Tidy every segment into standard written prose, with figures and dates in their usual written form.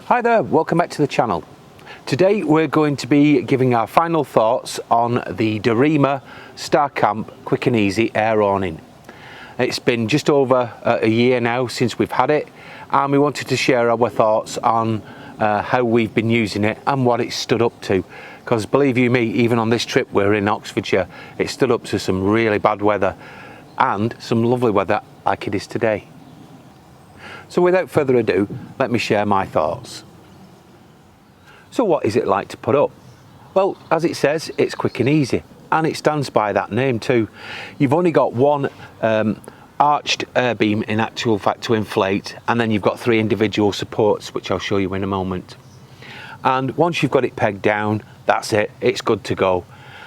Hi there, welcome back to the channel. Today we're going to be giving our final thoughts on the Dorema StarCamp Quick and Easy Air Awning. It's been just over a year now since we've had it, and we wanted to share our thoughts on how we've been using it and what it stood up to. Because believe you me, even on this trip we're in Oxfordshire, it stood up to some really bad weather and some lovely weather like it is today. So without further ado, let me share my thoughts. So what is it like to put up? Well, as it says, it's quick and easy, and it stands by that name too. You've only got one arched air beam in actual fact to inflate, and then you've got 3 individual supports, which I'll show you in a moment. And once you've got it pegged down, that's it, it's good to go.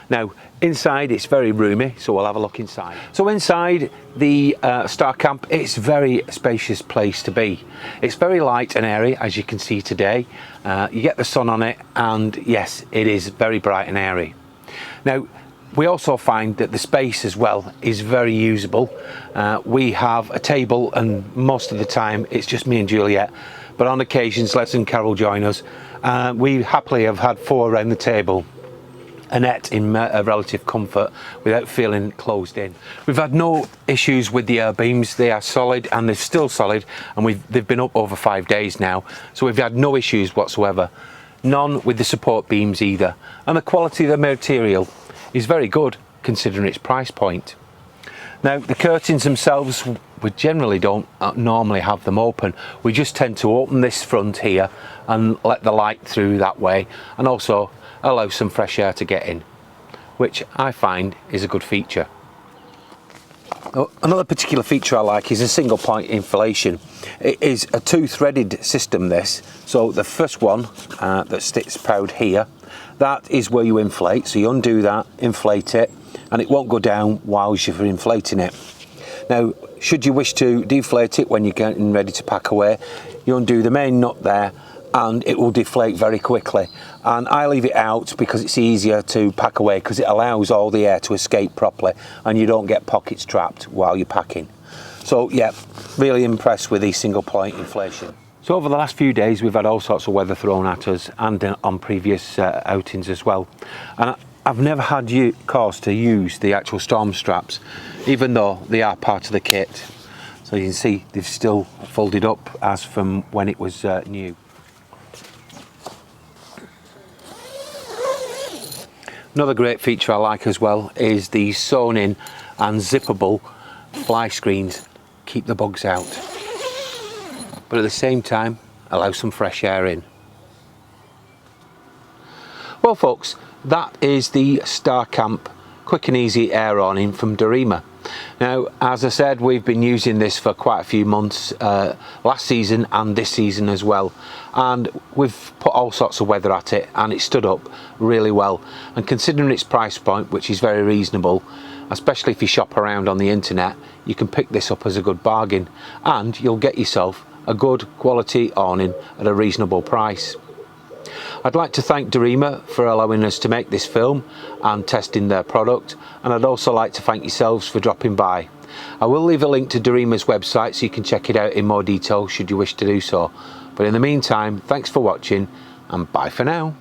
Now, inside it's very roomy, so we'll have a look inside. So inside the StarCamp, it's a very spacious place to be. It's very light and airy, as you can see today. You get the sun on it, and yes, it is very bright and airy. Now, we also find that the space as well is very usable. We have a table, and most of the time it's just me and Juliet, but on occasions Les and Carol join us. We happily have had 4 around the table. Annette in relative comfort without feeling closed in. We've had no issues with the air beams. They are solid, and they're still solid, and they've been up over 5 days now, so we've had no issues whatsoever. None with the support beams either, and the quality of the material is very good considering its price point. Now, the curtains themselves, we generally don't normally have them open. We just tend to open this front here and let the light through that way, and also allow some fresh air to get in, which I find is a good feature. Another particular feature I like is a single point inflation. It is a 2-threaded system, this. So the first one that sticks proud here, that is where you inflate. So you undo that, inflate it, and it won't go down whilst you're inflating it. Now, should you wish to deflate it when you're getting ready to pack away, you undo the main nut there, and it will deflate very quickly. And I leave it out because it's easier to pack away, because it allows all the air to escape properly and you don't get pockets trapped while you're packing. So yeah, really impressed with the single point inflation. So over the last few days we've had all sorts of weather thrown at us, and on previous outings as well. And I've never had cause to use the actual storm straps, even though they are part of the kit. So you can see they've still folded up as from when it was new. Another great feature I like as well is the sewn in and zippable fly screens. Keep the bugs out, but at the same time allow some fresh air in. Well folks, that is the StarCamp Quick and Easy Air Awning from Dorema. Now, as I said, we've been using this for quite a few months, last season and this season as well, and we've put all sorts of weather at it, and it stood up really well. And considering its price point, which is very reasonable, especially if you shop around on the internet, you can pick this up as a good bargain, and you'll get yourself a good quality awning at a reasonable price. I'd like to thank Dorema for allowing us to make this film and testing their product, and I'd also like to thank yourselves for dropping by. I will leave a link to Dorema's website so you can check it out in more detail should you wish to do so. But in the meantime, thanks for watching, and bye for now.